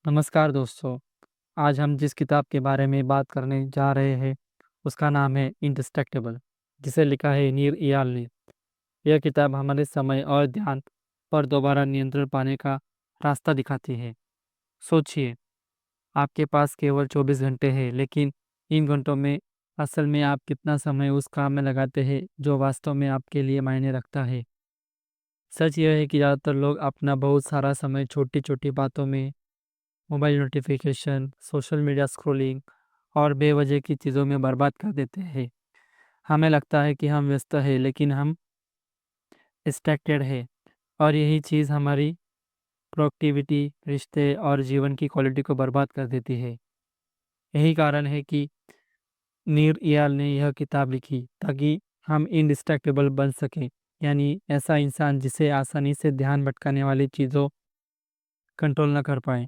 नमस्कार दोस्तों। आज हम जिस किताब के बारे में बात करने जा रहे हैं उसका नाम है इंडिस्ट्रक्टेबल, जिसे लिखा है नीर इयाल ने। यह किताब हमारे समय और ध्यान पर दोबारा नियंत्रण पाने का रास्ता दिखाती है। सोचिए, आपके पास केवल 24 घंटे हैं, लेकिन इन घंटों में असल में आप कितना समय उस काम में लगाते हैं जो वास्तव में आपके लिए मायने रखता है। सच यह है कि ज़्यादातर लोग अपना बहुत सारा समय छोटी छोटी बातों में, mobile notification, social media scrolling और बेवजह की चीज़ों में बर्बाद कर देते हैं। हमें लगता है कि हम व्यस्त हैं, लेकिन हम डिस्ट्रैक्टेड हैं, और यही चीज़ हमारी प्रोडक्टिविटी, रिश्ते और जीवन की क्वालिटी को बर्बाद कर देती है। यही कारण है कि नीर इयाल ने यह किताब लिखी, ताकि हम इनडिस्ट्रैक्टेबल बन सकें, यानी ऐसा इंसान जिसे आसानी से ध्यान भटकाने वाली चीज़ों कंट्रोल न कर पाए।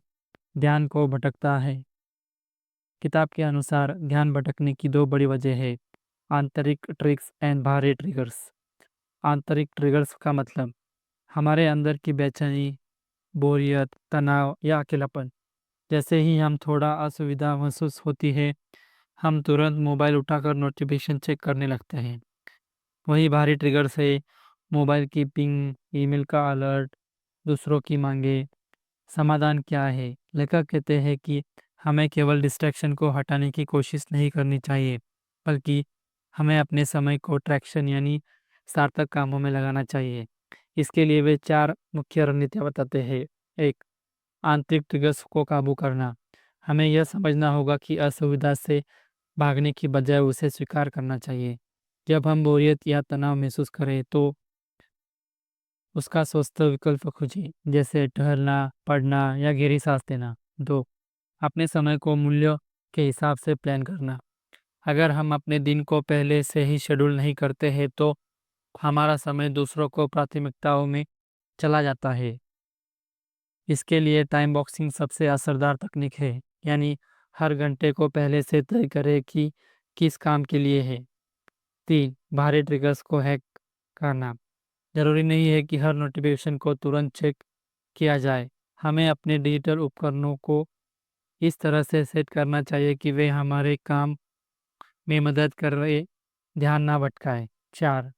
ध्यान को भटकता है। किताब के अनुसार ध्यान भटकने की दो बड़ी वजह है: आंतरिक ट्रिक्स एंड बाहरी ट्रिगर्स। आंतरिक ट्रिगर्स का मतलब हमारे अंदर की बेचैनी, बोरियत, तनाव या अकेलापन। जैसे ही हम थोड़ा असुविधा महसूस होती है, हम तुरंत मोबाइल उठाकर नोटिफिकेशन चेक करने लगते हैं। वही बाहरी ट्रिगर्स है: मोबाइल की पिंग, ईमेल का अलर्ट, दूसरों की मांगे। समाधान क्या है? लेखक कहते हैं कि हमें केवल डिस्ट्रैक्शन को हटाने की कोशिश नहीं करनी चाहिए, बल्कि हमें अपने समय को ट्रैक्शन यानी सार्थक कामों में लगाना चाहिए। इसके लिए वे चार मुख्य रणनीतियाँ बताते हैं। एक, आंतरिक ट्रिगर्स को काबू करना। हमें यह समझना होगा कि असुविधा से भागने की बजाय उसे स्वीकार करना चाहिए। जब हम बोरियत या तनाव महसूस करें तो उसका स्वस्थ विकल्प खोजें, जैसे टहलना, पढ़ना या गहरी सांस लेना। दो, अपने समय को मूल्य के हिसाब से प्लान करना। अगर हम अपने दिन को पहले से ही शेड्यूल नहीं करते हैं तो हमारा समय दूसरों को प्राथमिकताओं में चला जाता है। इसके लिए टाइम बॉक्सिंग सबसे असरदार तकनीक है, यानी हर घंटे को पहले से तय करें कि किस काम के लिए है। तीन, बाहरी ट्रिगर्स को हैक करना। जरूरी नहीं है कि हर नोटिफिकेशन को तुरंत चेक किया जाए। हमें अपने डिजिटल उपकरणों को इस तरह से सेट करना चाहिए कि वे हमारे काम में मदद कर रहे, ध्यान ना भटकाए। चार,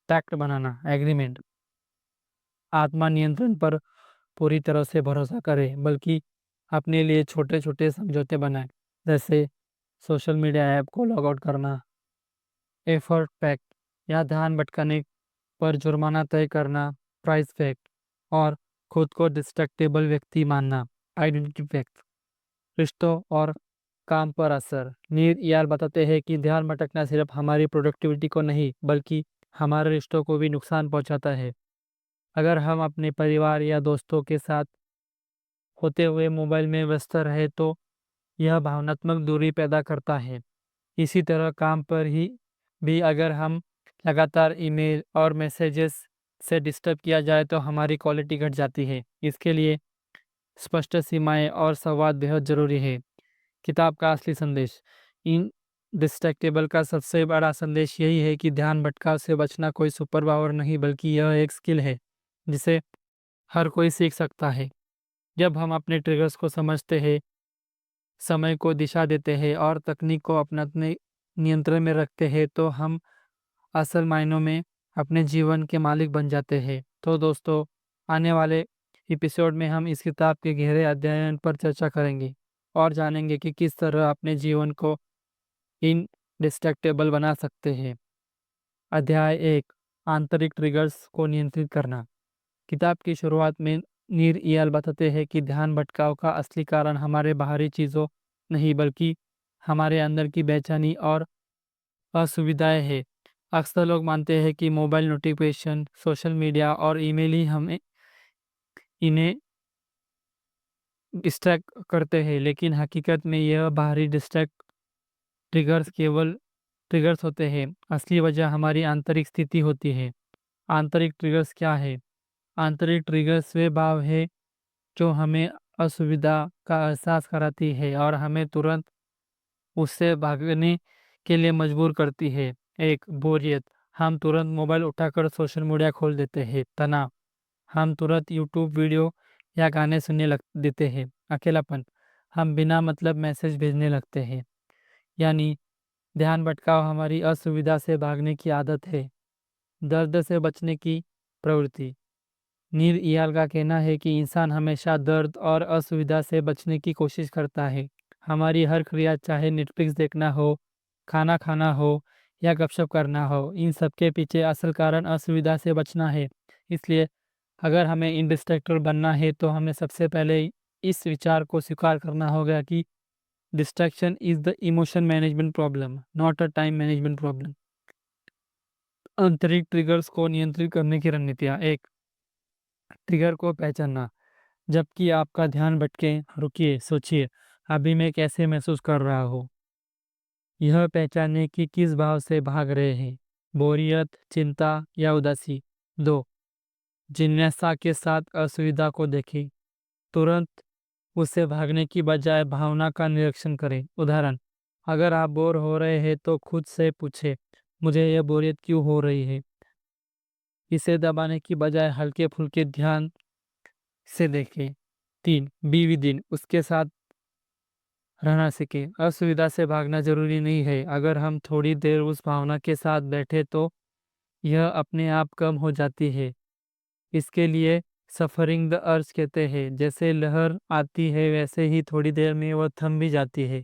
टैक्ट बनाना, एग्रीमेंट। आत्मा नियंत्रण पर पूरी तरह से भरोसा करें, बल्कि अपने लिए छोटे छोटे समझौते बनाएं, जैसे सोशल मीडिया ऐप को लॉग आउट करना, एफर्ट पैक्ट या ध्यान भटकाने पर जुर्माना तय करना, प्राइस फैक्ट, और खुद को डिस्ट्रक्टेबल व्यक्ति मानना, आइडेंटिटी फैक्ट। रिश्तों और काम पर असर। नीर यार बताते हैं कि ध्यान भटकना सिर्फ हमारी प्रोडक्टिविटी को नहीं, बल्कि हमारे रिश्तों को भी नुकसान पहुंचाता है। अगर हम अपने परिवार या दोस्तों के साथ होते हुए मोबाइल में व्यस्त रहे तो यह भावनात्मक दूरी पैदा करता है। इसी तरह काम पर ही भी अगर हम लगातार ईमेल और मैसेजेस से डिस्टर्ब किया जाए तो हमारी क्वालिटी घट जाती है। इसके लिए स्पष्ट सीमाएं और संवाद बेहद जरूरी है। किताब का असली संदेश। इन डिस्ट्रैक्टेबल का सबसे बड़ा संदेश यही है कि ध्यान भटकाव से बचना कोई सुपर पावर नहीं, बल्कि यह एक स्किल है जिसे हर कोई सीख सकता है। जब हम अपने ट्रिगर्स को समझते हैं, समय को दिशा देते हैं और तकनीक को अपने नियंत्रण में रखते हैं, तो हम असल मायनों में अपने जीवन के मालिक बन जाते हैं। तो दोस्तों, आने वाले एपिसोड में हम इस किताब के गहरे अध्ययन पर चर्चा करेंगे और जानेंगे कि किस तरह अपने जीवन को इन डिस्ट्रैक्टेबल बना सकते हैं। अध्याय एक, आंतरिक ट्रिगर्स को नियंत्रित करना। किताब की शुरुआत में नीर इयाल बताते हैं कि ध्यान भटकाव का असली कारण हमारे बाहरी चीज़ों नहीं, बल्कि हमारे अंदर की बेचैनी और असुविधाएं हैं। अक्सर लोग मानते हैं कि मोबाइल नोटिफिकेशन, सोशल मीडिया और ईमेल ही हमें इन्हें डिस्ट्रैक्ट करते हैं, लेकिन हकीकत में यह बाहरी डिस्ट्रैक्ट ट्रिगर्स केवल ट्रिगर्स होते हैं। असली वजह हमारी आंतरिक स्थिति होती है। आंतरिक ट्रिगर्स क्या है? आंतरिक ट्रिगर्स वे भाव है जो हमें असुविधा का एहसास कराती है और हमें तुरंत उससे भागने के लिए मजबूर करती है। एक, बोरियत। हम तुरंत मोबाइल उठाकर सोशल मीडिया खोल देते हैं। तनाव। हम तुरंत यूट्यूब वीडियो या गाने सुनने लग देते हैं। अकेलापन, हम बिना मतलब मैसेज भेजने लगते हैं। यानी ध्यान भटकाव हमारी असुविधा से भागने की आदत है। दर्द से बचने की प्रवृत्ति, नीर इयाल का कहना है कि इंसान हमेशा दर्द और असुविधा से बचने की कोशिश करता है। हमारी हर क्रिया, चाहे नेटफ्लिक्स देखना हो, खाना खाना हो या गपशप करना हो, इन सब के पीछे असल कारण असुविधा से बचना है। इसलिए अगर हमें इंडिस्ट्रैक्टर बनना है तो हमें सबसे पहले इस विचार को स्वीकार करना होगा कि distraction is the emotion management problem, not a time management problem. आंतरिक ट्रिगर्स को नियंत्रित करने की रणनीतियाँ। एक, ट्रिगर को पहचानना। जबकि आपका ध्यान भटके, रुकिए, सोचिए, अभी मैं कैसे महसूस कर रहा हूँ। यह पहचानने की किस भाव से भाग रहे हैं, बोरियत, चिंता या उदासी। 2, जिज्ञासा के साथ असुविधा को देखें। तुरंत उससे भागने की बजाय भावना का निरीक्षण करें। उदाहरण, अगर आप बोर हो रहे हैं तो खुद से पूछें, मुझे यह बोरियत क्यों हो रही है। इसे दबाने की बजाय हल्के फुल्के ध्यान से देखें। 3, बी विद इन, उसके साथ रहना सीखें। असुविधा से भागना जरूरी नहीं है। अगर हम थोड़ी देर उस भावना के साथ बैठे तो यह अपने आप कम हो जाती है। इसके लिए सफरिंग द अर्ज कहते हैं। जैसे लहर आती है वैसे ही थोड़ी देर में वह थम भी जाती है।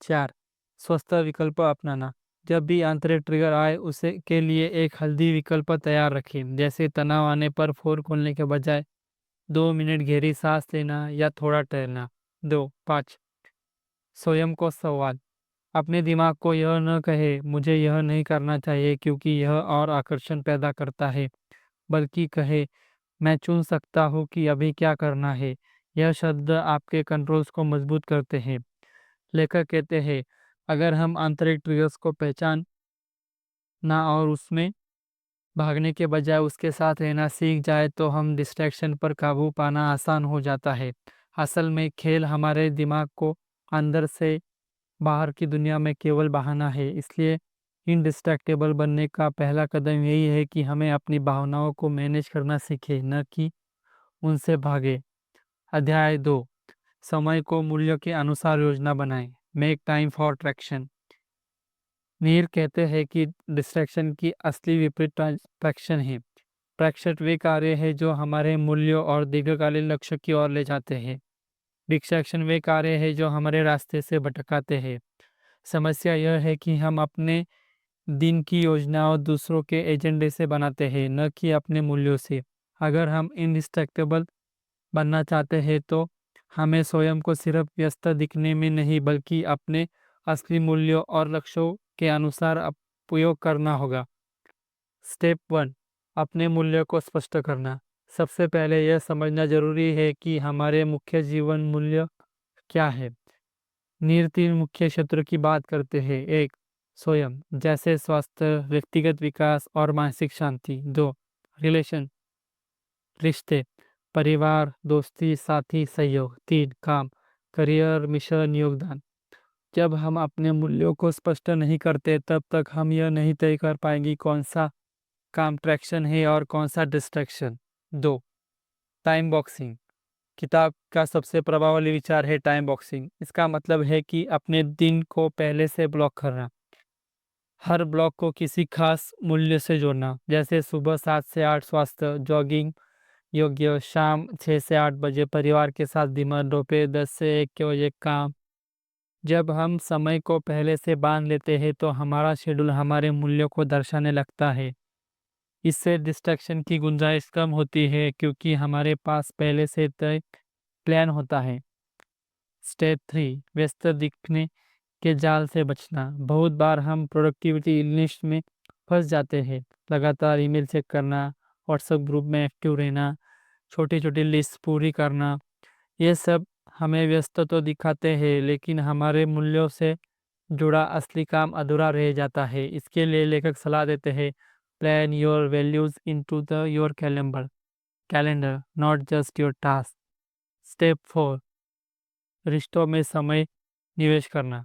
4, स्वस्थ विकल्प अपनाना। जब भी आंतरिक ट्रिगर आए उसे के लिए एक हेल्दी विकल्प तैयार रखें। जैसे तनाव आने पर फोन खोलने के बजाय 2 मिनट गहरी सांस लेना या थोड़ा टहलना। 5, स्वयं को सवाल। अपने दिमाग को यह न कहे, मुझे यह नहीं करना चाहिए क्योंकि यह और आकर्षण पैदा करता है, बल्कि कहे, मैं चुन सकता हूँ कि अभी क्या करना है। यह शब्द आपके कंट्रोल्स को मजबूत करते हैं। लेखक कहते हैं, अगर हम आंतरिक ट्रिगर्स को पहचान ना और उसमें भागने के बजाय उसके साथ रहना सीख जाए तो हम डिस्ट्रैक्शन पर काबू पाना आसान हो जाता है। असल में खेल हमारे दिमाग को अंदर से बाहर की दुनिया में केवल बहाना है। इसलिए इनडिस्ट्रैक्टेबल बनने का पहला कदम यही है कि हमें अपनी भावनाओं को मैनेज करना सीखें, न कि उनसे भागे। अध्याय 2, समय को मूल्य के अनुसार योजना बनाएं। Make time for traction. Mir कहते हैं कि डिस्ट्रैक्शन की असली विपरीत ट्रैक्शन है। ट्रैक्शन वे कार्य है जो हमारे मूल्यों और दीर्घकालीन लक्ष्य की ओर ले जाते हैं। डिस्ट्रैक्शन वे कार्य है जो हमारे रास्ते से भटकाते हैं। समस्या यह है कि हम अपने दिन की योजनाओं दूसरों के एजेंडे से बनाते हैं, न कि अपने मूल्यों से। अगर हम इंडिस्ट्रैक्टेबल बनना चाहते हैं तो हमें स्वयं को सिर्फ व्यस्त दिखने में नहीं बल्कि अपने असली मूल्यों और लक्ष्यों के अनुसार उपयोग करना होगा। स्टेप 1, अपने मूल्यों को स्पष्ट करना। सबसे पहले यह समझना जरूरी है कि हमारे मुख्य जीवन मूल्य क्या है। नीर 3 मुख्य क्षेत्र की बात करते हैं। 1, स्वयं, जैसे स्वास्थ्य, व्यक्तिगत विकास और मानसिक शांति। 2, रिलेशन, रिश्ते, परिवार, दोस्ती, साथी, सहयोग। 3, काम, करियर, मिशन, योगदान। जब हम अपने मूल्यों को स्पष्ट नहीं करते तब तक हम यह नहीं तय कर पाएंगे कौन सा काम ट्रैक्शन है और कौन सा डिस्ट्रैक्शन। 2, time boxing. किताब का सबसे प्रभावशाली विचार है टाइम बॉक्सिंग। इसका मतलब है कि अपने दिन को पहले से ब्लॉक करना। हर ब्लॉक को किसी खास मूल्य से जोड़ना। जैसे सुबह 7 से 8 स्वास्थ्य, जॉगिंग, योग्य, शाम 6 से 8 बजे परिवार के साथ डिनर, दोपहर 10 से 1 के बजे काम। जब हम समय को पहले से बांध लेते हैं तो हमारा शेड्यूल हमारे मूल्यों को दर्शाने लगता है। इससे डिस्ट्रैक्शन की गुंजाइश कम होती है क्योंकि हमारे पास पहले से तय प्लान होता है। स्टेप 3, व्यस्त दिखने के जाल से बचना। बहुत बार हम प्रोडक्टिविटी लिस्ट में फंस जाते हैं। लगातार ईमेल चेक करना, व्हाट्सएप ग्रुप में एक्टिव रहना, छोटी छोटी लिस्ट पूरी करना, ये सब हमें व्यस्त तो दिखाते हैं लेकिन हमारे मूल्यों से जुड़ा असली काम अधूरा रह जाता है। इसके लिए लेखक सलाह देते हैं, plan your values into the your calendar, not just your task. Step 4, रिश्तों में समय निवेश करना।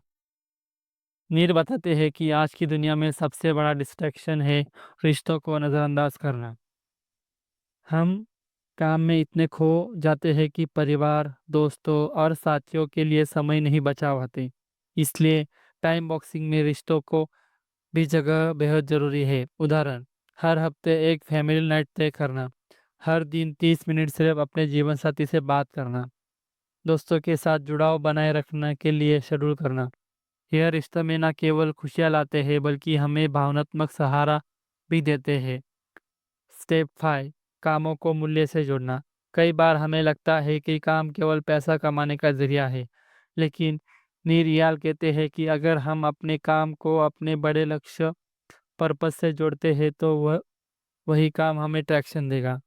नीर बताते हैं कि आज की दुनिया में सबसे बड़ा डिस्ट्रैक्शन है रिश्तों को नज़रअंदाज करना। हम काम में इतने खो जाते हैं कि परिवार, दोस्तों और साथियों के लिए समय नहीं बचा पाते। इसलिए टाइम बॉक्सिंग में रिश्तों को भी जगह बेहद ज़रूरी है। उदाहरण, हर हफ्ते एक फैमिली नाइट तय करना, हर दिन 30 मिनट सिर्फ अपने जीवन साथी से बात करना, दोस्तों के साथ जुड़ाव बनाए रखने के लिए शेड्यूल करना। यह रिश्ते में न केवल खुशियाँ लाते हैं बल्कि हमें भावनात्मक सहारा भी देते हैं। स्टेप 5, कामों को मूल्य से जोड़ना। कई बार हमें लगता है कि काम केवल पैसा कमाने का जरिया है, लेकिन नीर रियाल कहते हैं कि अगर हम अपने काम को अपने बड़े लक्ष्य पर्पस से जोड़ते हैं तो वही काम हमें ट्रैक्शन देगा।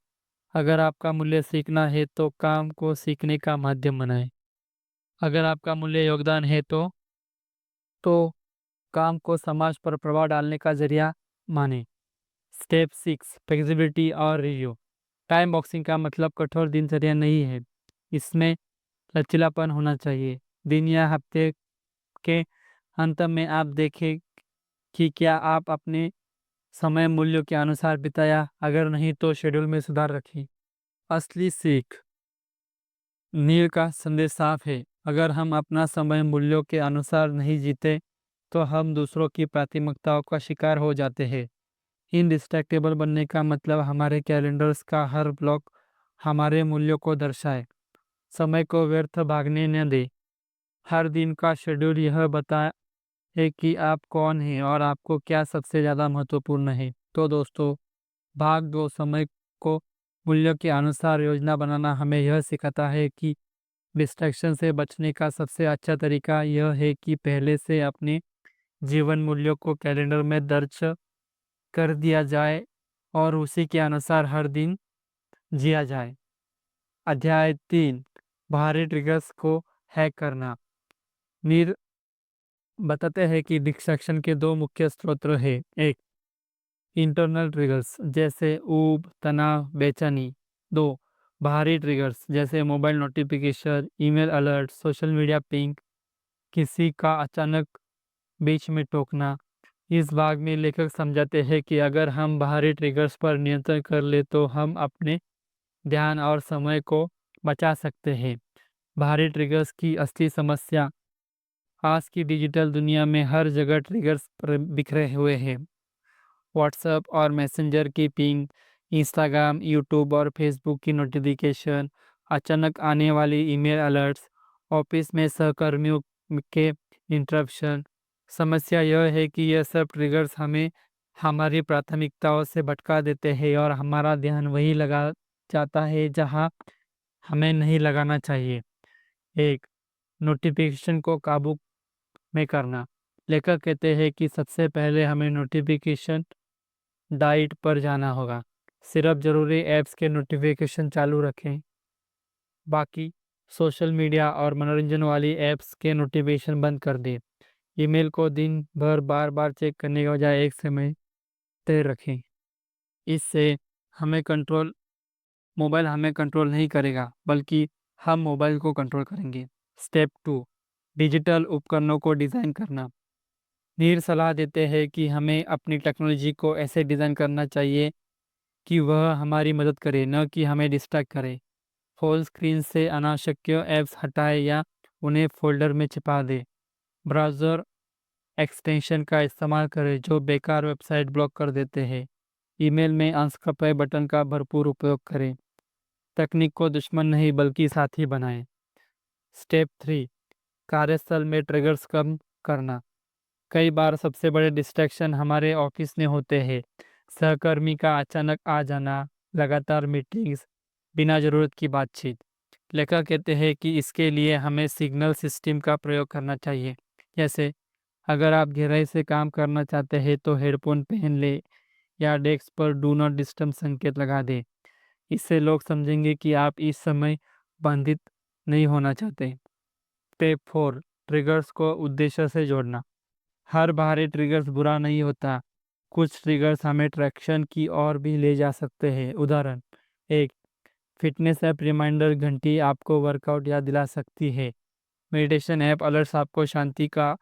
अगर आपका मूल्य सीखना है तो काम को सीखने का माध्यम बनाएं। अगर आपका मूल्य योगदान है तो काम को समाज पर प्रभाव डालने का जरिया माने। स्टेप 6, फ्लेक्सिबिलिटी और रिव्यू। टाइम बॉक्सिंग का मतलब कठोर दिनचर्या नहीं है, इसमें लचीलापन होना चाहिए। दिन या हफ्ते के अंत में आप देखें कि क्या आप अपने समय मूल्यों के अनुसार बिताया, अगर नहीं तो शेड्यूल में सुधार रखें। असली सीख। नील का संदेश साफ है, अगर हम अपना समय मूल्यों के अनुसार नहीं जीते तो हम दूसरों की प्राथमिकताओं का शिकार हो जाते हैं। इनडिस्ट्रैक्टेबल बनने का मतलब हमारे कैलेंडर्स का हर ब्लॉक हमारे मूल्यों को दर्शाए। समय को व्यर्थ भागने न दे। हर दिन का शेड्यूल यह बताए कि आप कौन हैं और आपको क्या सबसे ज़्यादा महत्वपूर्ण है। तो दोस्तों, भाग दो समय को मूल्यों के अनुसार योजना बनाना हमें यह सिखाता है कि डिस्ट्रैक्शन से बचने का सबसे अच्छा तरीका यह है कि पहले से अपने जीवन मूल्यों को कैलेंडर में दर्ज कर दिया जाए और उसी के अनुसार हर दिन जिया जाए। अध्याय 3, बाहरी ट्रिगर्स को हैक करना। नीर बताते हैं कि डिस्ट्रैक्शन के दो मुख्य स्रोत हैं। एक, इंटरनल ट्रिगर्स जैसे ऊब, तनाव, बेचैनी। दो, बाहरी ट्रिगर्स जैसे mobile notification, email alert, social media ping, किसी का अचानक बीच में टोकना। इस भाग में लेखक समझाते हैं कि अगर हम बाहरी ट्रिगर्स पर नियंत्रण कर ले तो हम अपने ध्यान और समय को बचा सकते हैं। बाहरी ट्रिगर्स की असली समस्या। आज की डिजिटल दुनिया में हर जगह ट्रिगर्स बिखरे हुए हैं। व्हाट्सएप और मैसेंजर की पिंग, इंस्टाग्राम, यूट्यूब और फेसबुक की नोटिफिकेशन, अचानक आने वाली ईमेल अलर्ट्स, ऑफिस में सहकर्मियों के इंटरप्शन। समस्या यह है कि यह सब ट्रिगर्स हमें हमारी प्राथमिकताओं से भटका देते हैं और हमारा ध्यान वही लगा जाता है जहां हमें नहीं लगाना चाहिए। एक, नोटिफिकेशन को काबू में करना। लेखक कहते हैं कि सबसे पहले हमें नोटिफिकेशन डाइट पर जाना होगा। सिर्फ ज़रूरी ऐप्स के नोटिफिकेशन चालू रखें, बाकी सोशल मीडिया और मनोरंजन वाली ऐप्स के नोटिफिकेशन बंद कर दें। ईमेल को दिन भर बार बार चेक करने के बजाय एक समय तय रखें। इससे हमें कंट्रोल मोबाइल हमें कंट्रोल नहीं करेगा, बल्कि हम मोबाइल को कंट्रोल करेंगे। स्टेप 2, डिजिटल उपकरणों को डिज़ाइन करना। नीर सलाह देते हैं कि हमें अपनी टेक्नोलॉजी को ऐसे डिज़ाइन करना चाहिए कि वह हमारी मदद करे, न कि हमें डिस्ट्रैक्ट करे। फुल स्क्रीन से अनावश्यक ऐप्स हटाए या उन्हें फ़ोल्डर में छिपा दें। ब्राउज़र एक्सटेंशन का इस्तेमाल करें जो बेकार वेबसाइट ब्लॉक कर देते हैं। ईमेल में अनसब्सक्राइब बटन का भरपूर उपयोग करें। तकनीक को दुश्मन नहीं बल्कि साथी बनाएं। स्टेप 3, कार्यस्थल में ट्रिगर्स कम करना। कई बार सबसे बड़े डिस्ट्रैक्शन हमारे ऑफिस में होते हैं। सहकर्मी का अचानक आ जाना, लगातार मीटिंग्स, बिना ज़रूरत की बातचीत। लेखक कहते हैं कि इसके लिए हमें सिग्नल सिस्टम का प्रयोग करना चाहिए। जैसे, अगर आप गहराई से काम करना चाहते हैं तो हेडफोन पहन ले या डेस्क पर डू नॉट डिस्टर्ब संकेत लगा दें। इससे लोग समझेंगे कि आप इस समय बंधित नहीं होना चाहते। स्टेप 4, ट्रिगर्स को उद्देश्य से जोड़ना। हर बाहरी ट्रिगर्स बुरा नहीं होता। कुछ ट्रिगर्स हमें ट्रैक्शन की ओर भी ले जा सकते हैं। उदाहरण, एक, फिटनेस ऐप रिमाइंडर घंटी आपको वर्कआउट याद दिला सकती है। मेडिटेशन ऐप अलर्ट्स आपको शांति का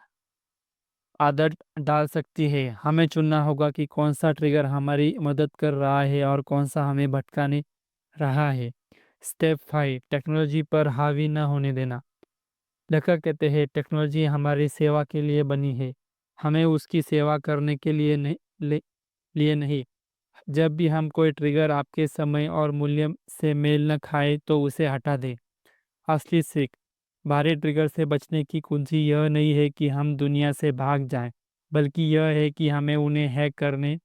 आदत डाल सकती है। हमें चुनना होगा कि कौन सा ट्रिगर हमारी मदद कर रहा है और कौन सा हमें भटकाने रहा है। स्टेप 5, टेक्नोलॉजी पर हावी न होने देना। लेखक कहते हैं टेक्नोलॉजी हमारी सेवा के लिए बनी है, हमें उसकी सेवा करने के लिए नहीं। जब भी हम कोई ट्रिगर आपके समय और मूल्य से मेल न खाए तो उसे हटा दें। असली सीख, भारी ट्रिगर से बचने की कुंजी यह नहीं है कि हम दुनिया से भाग जाएं, बल्कि यह है कि हमें उन्हें हैक करने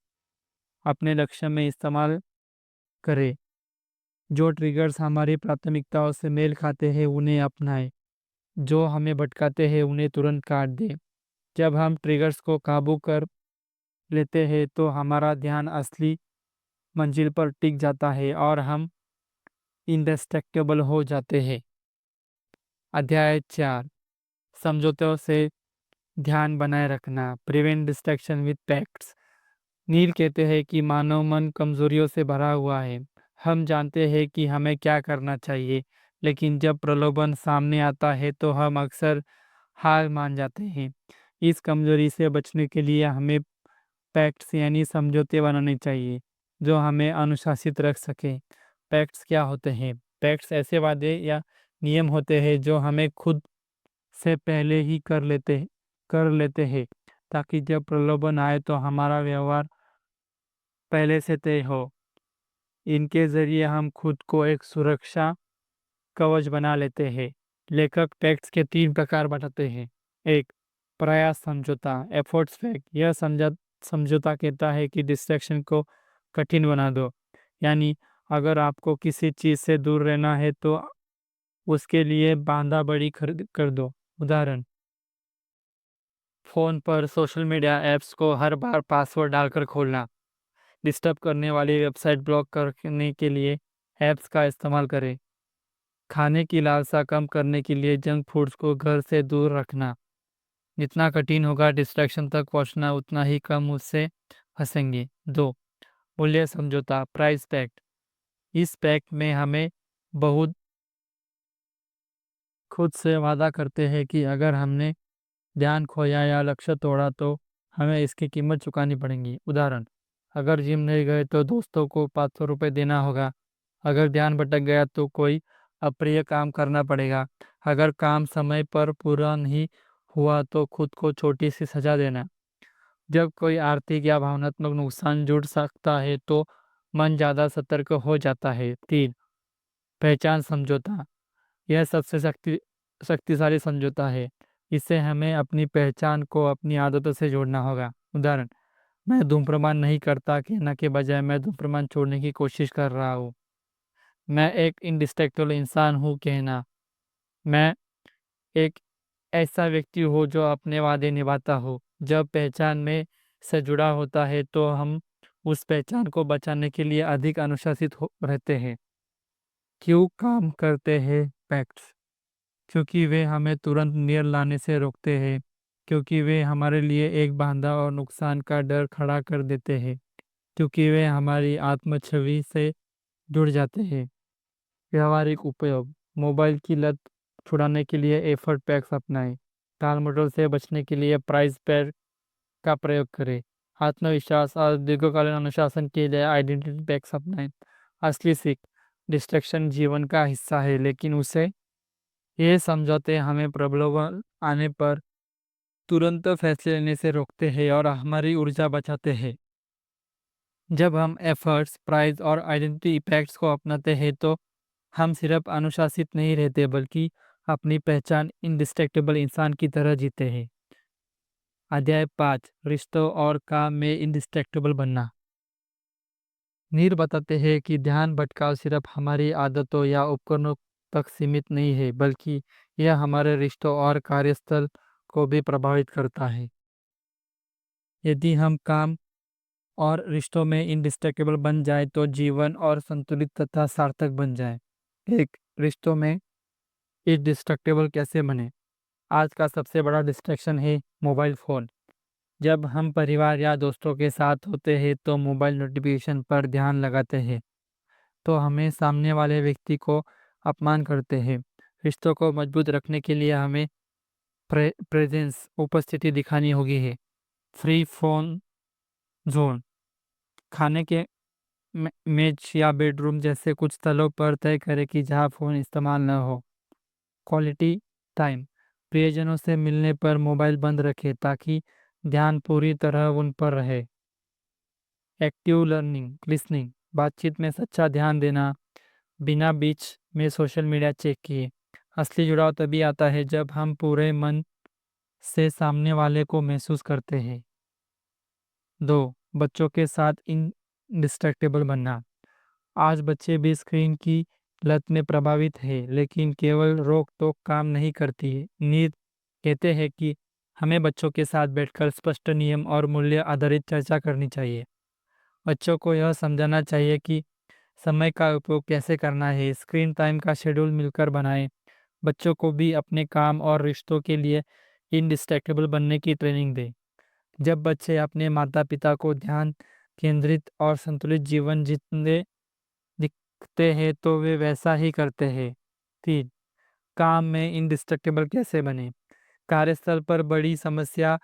अपने लक्ष्य में इस्तेमाल करें। जो ट्रिगर्स हमारी प्राथमिकताओं से मेल खाते हैं उन्हें अपनाएं, जो हमें भटकाते हैं उन्हें तुरंत काट दें। जब हम ट्रिगर्स को काबू कर लेते हैं तो हमारा ध्यान असली मंजिल पर टिक जाता है और हम इंडेस्ट्रक्टेबल हो जाते हैं। अध्याय 4, समझौतों से ध्यान बनाए रखना, प्रिवेंट डिस्ट्रैक्शन विद पैक्ट्स। नील कहते हैं कि मानव मन कमजोरियों से भरा हुआ है। हम जानते हैं कि हमें क्या करना चाहिए, लेकिन जब प्रलोभन सामने आता है तो हम अक्सर हार मान जाते हैं। इस कमजोरी से बचने के लिए हमें पैक्ट्स यानी समझौते बनाने चाहिए जो हमें अनुशासित रख सके। पैक्ट्स क्या होते हैं? पैक्ट्स ऐसे वादे या नियम होते हैं जो हमें खुद से पहले ही कर लेते हैं, ताकि जब प्रलोभन आए तो हमारा व्यवहार पहले से तय हो। इनके जरिए हम खुद को एक सुरक्षा कवच बना लेते हैं। लेखक पैक्ट्स के 3 प्रकार बताते हैं। एक, प्रयास समझौता, एफर्ट्स पैक्ट। यह समझौता कहता है कि डिस्ट्रैक्शन को कठिन बना दो। यानी अगर आपको किसी चीज से दूर रहना है तो उसके लिए बांधा बड़ी कर दो। उदाहरण, फोन पर सोशल मीडिया ऐप्स को हर बार पासवर्ड डालकर खोलना। डिस्टर्ब करने वाली वेबसाइट ब्लॉक करने के लिए ऐप्स का इस्तेमाल करें। खाने की लालसा कम करने के लिए जंक फूड्स को घर से दूर रखना। जितना कठिन होगा डिस्ट्रैक्शन तक पहुंचना, उतना ही कम उससे फंसेंगे। 2, मूल्य समझौता, प्राइस पैक्ट। इस पैक्ट में हमें बहुत खुद से वादा करते हैं कि अगर हमने ध्यान खोया या लक्ष्य तोड़ा तो हमें इसकी कीमत चुकानी पड़ेगी। उदाहरण, अगर जिम नहीं गए तो दोस्तों को 500 रुपये देना होगा। अगर ध्यान भटक गया तो कोई अप्रिय काम करना पड़ेगा। अगर काम समय पर पूरा नहीं हुआ तो खुद को छोटी सी सजा देना। जब कोई आर्थिक या भावनात्मक नुकसान जुड़ सकता है तो मन ज़्यादा सतर्क हो जाता है। 3, पहचान समझौता। यह सबसे शक्तिशाली समझौता है। इससे हमें अपनी पहचान को अपनी आदतों से जोड़ना होगा। उदाहरण, मैं धूम्रपान नहीं करता कहने के बजाय मैं धूम्रपान छोड़ने की कोशिश कर रहा हूँ। मैं एक इंडिस्ट्रक्टेबल इंसान हूँ कहना। मैं एक ऐसा व्यक्ति हूँ जो अपने वादे निभाता हो। जब पहचान में से जुड़ा होता है तो हम उस पहचान को बचाने के लिए अधिक अनुशासित रहते हैं। क्यों काम करते हैं पैक्ट्स? क्योंकि वे हमें तुरंत नियर लाने से रोकते हैं, क्योंकि वे हमारे लिए एक बांधा और नुकसान का डर खड़ा कर देते हैं, क्योंकि वे हमारी आत्म छवि से जुड़ जाते हैं। व्यावहारिक उपयोग, मोबाइल की लत छुड़ाने के लिए एफर्ट पैक्स अपनाएं। टाल मटोल से बचने के लिए प्राइस पैक का प्रयोग करें। आत्मविश्वास और दीर्घकालीन अनुशासन के लिए आइडेंटिटी पैक्स अपनाएं। असली सीख, डिस्ट्रैक्शन जीवन का हिस्सा है, लेकिन उसे ये समझौते हमें प्रलोभन आने पर तुरंत फैसले लेने से रोकते हैं और हमारी ऊर्जा बचाते हैं। जब हम एफर्ट्स, प्राइज और आइडेंटिटी इफेक्ट्स को अपनाते हैं तो हम सिर्फ अनुशासित नहीं रहते बल्कि अपनी पहचान इंडिस्ट्रक्टेबल इंसान की तरह जीते हैं। अध्याय 5, रिश्तों और काम में इंडिस्ट्रक्टेबल बनना। नीर बताते हैं कि ध्यान भटकाव सिर्फ हमारी आदतों या उपकरणों तक सीमित नहीं है, बल्कि यह हमारे रिश्तों और कार्यस्थल को भी प्रभावित करता है। यदि हम काम और रिश्तों में इंडिस्ट्रक्टेबल बन जाए तो जीवन और संतुलित तथा सार्थक बन जाए। एक, रिश्तों में इंडिस्ट्रक्टेबल कैसे बने? आज का सबसे बड़ा डिस्ट्रैक्शन है मोबाइल फ़ोन। जब हम परिवार या दोस्तों के साथ होते हैं तो मोबाइल नोटिफिकेशन पर ध्यान लगाते हैं तो हमें सामने वाले व्यक्ति को अपमान करते हैं। रिश्तों को मजबूत रखने के लिए हमें प्रेजेंस, उपस्थिति दिखानी होगी है। फ्री फोन जोन, खाने के मेज या बेडरूम जैसे कुछ स्थलों पर तय करें कि जहां फ़ोन इस्तेमाल न हो। क्वालिटी टाइम, प्रियजनों से मिलने पर मोबाइल बंद रखें ताकि ध्यान पूरी तरह उन पर रहे। एक्टिव लर्निंग लिसनिंग, बातचीत में सच्चा ध्यान देना, बिना बीच में सोशल मीडिया चेक किए। असली जुड़ाव तभी आता है जब हम पूरे मन से सामने वाले को महसूस करते हैं। 2. बच्चों के साथ इंडिस्ट्रैक्टेबल बनना। आज बच्चे भी स्क्रीन की लत में प्रभावित है, लेकिन केवल रोक टोक काम नहीं करती है। नींद कहते हैं कि हमें बच्चों के साथ बैठकर स्पष्ट नियम और मूल्य आधारित चर्चा करनी चाहिए। बच्चों को यह समझाना चाहिए कि समय का उपयोग कैसे करना है। स्क्रीन टाइम का शेड्यूल मिलकर बनाएं। बच्चों को भी अपने काम और रिश्तों के लिए इंडिस्ट्रैक्टेबल बनने की ट्रेनिंग दें। जब बच्चे अपने माता पिता को ध्यान केंद्रित और संतुलित जीवन जीते दिखते हैं तो वे वैसा ही करते हैं। 3. काम में इंडिस्ट्रक्टेबल कैसे बने। कार्यस्थल पर बड़ी समस्या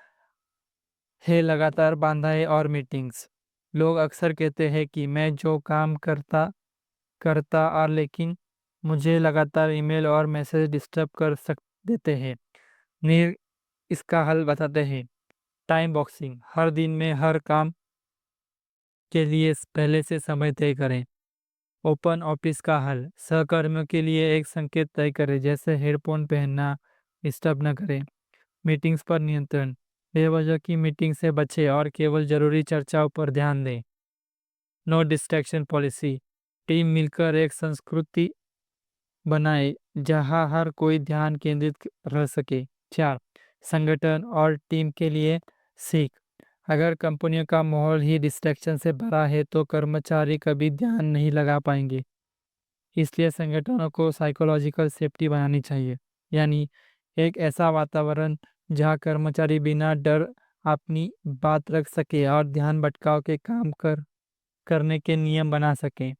है लगातार बाधाएं और मीटिंग्स। लोग अक्सर कहते हैं कि मैं जो काम करता करता और लेकिन मुझे लगातार ईमेल और मैसेज डिस्टर्ब कर सक देते हैं। नीर इसका हल बताते हैं। टाइम बॉक्सिंग, हर दिन में हर काम के लिए पहले से समय तय करें। ओपन ऑफिस का हल, सहकर्मियों के लिए एक संकेत तय करें जैसे हेडफोन पहनना, डिस्टर्ब न करें। मीटिंग्स पर नियंत्रण, बेवजह की मीटिंग से बचें और केवल जरूरी चर्चाओं पर ध्यान दें। नो डिस्ट्रैक्शन पॉलिसी, टीम मिलकर एक संस्कृति बनाए जहां हर कोई ध्यान केंद्रित रह सके। 4. संगठन और टीम के लिए सीख, अगर कंपनियों का माहौल ही डिस्ट्रैक्शन से भरा है तो कर्मचारी कभी ध्यान नहीं लगा पाएंगे। इसलिए संगठनों को साइकोलॉजिकल सेफ्टी बनानी चाहिए, यानी एक ऐसा वातावरण जहां कर्मचारी बिना डर अपनी बात रख सके और ध्यान भटकाव के काम करने के नियम बना सके।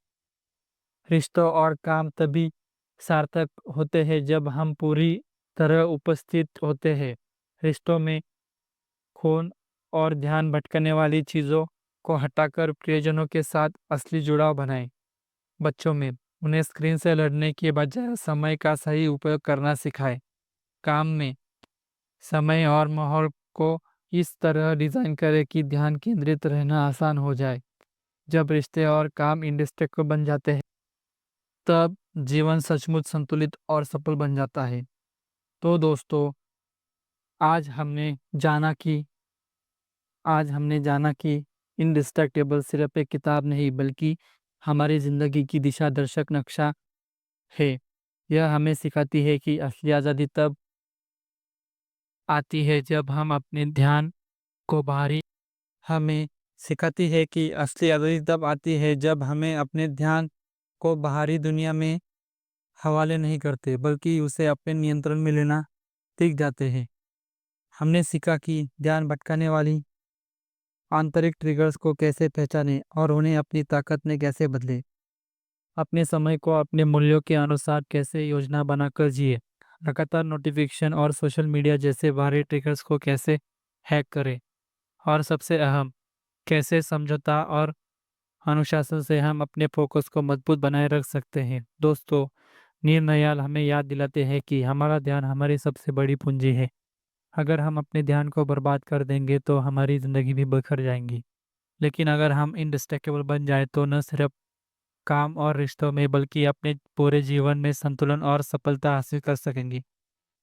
रिश्तों और काम तभी सार्थक होते हैं जब हम पूरी तरह उपस्थित होते हैं। रिश्तों में खून और ध्यान भटकने वाली चीज़ों को हटाकर प्रियजनों के साथ असली जुड़ाव बनाएं। बच्चों में उन्हें स्क्रीन से लड़ने के बजाय समय का सही उपयोग करना सिखाएं। काम में समय और माहौल को इस तरह डिजाइन करें कि ध्यान केंद्रित रहना आसान हो जाए। जब रिश्ते और काम इंडिस्ट्रैक्टेबल बन जाते हैं तब जीवन सचमुच संतुलित और सफल बन जाता है। तो दोस्तों, आज हमने जाना कि आज हमने जाना कि इंडिस्ट्रैक्टेबल सिर्फ एक किताब नहीं बल्कि हमारी जिंदगी की दिशा दर्शक नक्शा है। यह हमें सिखाती है कि असली आज़ादी तब आती है जब हम अपने ध्यान को बाहरी हमें सिखाती है कि असली आज़ादी तब आती है जब हमें अपने ध्यान को बाहरी दुनिया में हवाले नहीं करते बल्कि उसे अपने नियंत्रण में लेना सीख जाते हैं। हमने सीखा कि ध्यान भटकाने वाली आंतरिक ट्रिगर्स को कैसे पहचानें और उन्हें अपनी ताकत में कैसे बदलें। अपने समय को अपने मूल्यों के अनुसार कैसे योजना बनाकर जिए। लगातार नोटिफिकेशन और सोशल मीडिया जैसे बाहरी ट्रिगर्स को कैसे हैक करें। और सबसे अहम, कैसे समझौता और अनुशासन से हम अपने फोकस को मजबूत बनाए रख सकते हैं। दोस्तों, नीर नयाल हमें याद दिलाते हैं कि हमारा ध्यान हमारी सबसे बड़ी पूंजी है। अगर हम अपने ध्यान को बर्बाद कर देंगे तो हमारी ज़िंदगी भी बिखर जाएंगी। लेकिन अगर हम इंडिस्ट्रैक्टेबल बन जाए तो न सिर्फ काम और रिश्तों में बल्कि अपने पूरे जीवन में संतुलन और सफलता हासिल कर सकेंगे।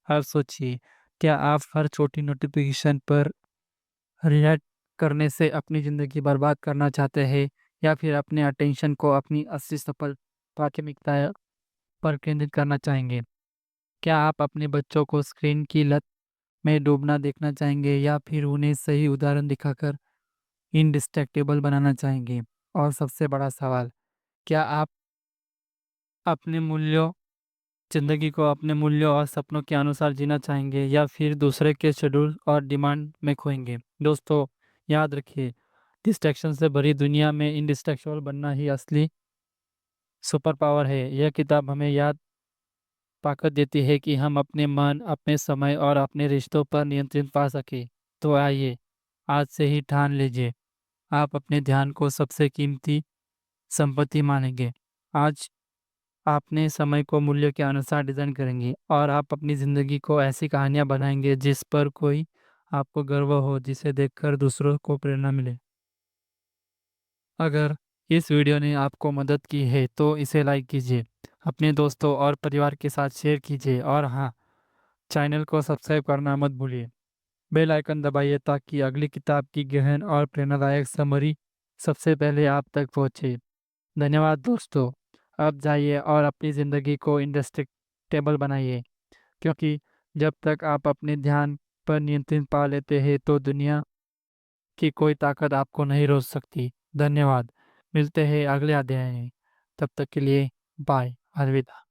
अब सोचिए, क्या आप हर छोटी नोटिफिकेशन पर रिएक्ट करने से अपनी ज़िंदगी बर्बाद करना चाहते हैं या फिर अपने अटेंशन को अपनी असली सफल प्राथमिकता पर केंद्रित करना चाहेंगे? क्या आप अपने बच्चों को स्क्रीन की लत में डूबना देखना चाहेंगे या फिर उन्हें सही उदाहरण दिखाकर इंडिस्ट्रैक्टेबल बनाना चाहेंगे? और सबसे बड़ा सवाल, क्या आप अपने मूल्यों ज़िंदगी को अपने मूल्यों और सपनों के अनुसार जीना चाहेंगे या फिर दूसरे के शेड्यूल और डिमांड में खोएंगे? दोस्तों, याद रखिए, डिस्ट्रैक्शन से भरी दुनिया में इंडिस्ट्रैक्टेबल बनना ही असली सुपर पावर है। यह किताब हमें याद ताकत देती है कि हम अपने मन, अपने समय और अपने रिश्तों पर नियंत्रण पा सकें। तो आइए, आज से ही ठान लीजिए, आप अपने ध्यान को सबसे कीमती संपत्ति मानेंगे। आज आपने समय को मूल्य के अनुसार डिज़ाइन करेंगे और आप अपनी ज़िंदगी को ऐसी कहानियाँ बनाएँगे जिस पर कोई आपको गर्व हो, जिसे देखकर दूसरों को प्रेरणा मिले। अगर इस वीडियो ने आपको मदद की है तो इसे लाइक कीजिए, अपने दोस्तों और परिवार के साथ शेयर कीजिए और हाँ, चैनल को सब्सक्राइब करना मत भूलिए। बेल आइकन दबाइए ताकि अगली किताब की गहन और प्रेरणादायक समरी सबसे पहले आप तक पहुँचे। धन्यवाद दोस्तों। अब जाइए और अपनी ज़िंदगी को इंडेस्ट्रक्टिबल बनाइए, क्योंकि जब तक आप अपने ध्यान पर नियंत्रण पा लेते हैं तो दुनिया की कोई ताकत आपको नहीं रोक सकती। धन्यवाद। मिलते हैं अगले अध्याय में। तब तक के लिए बाय। अलविदा।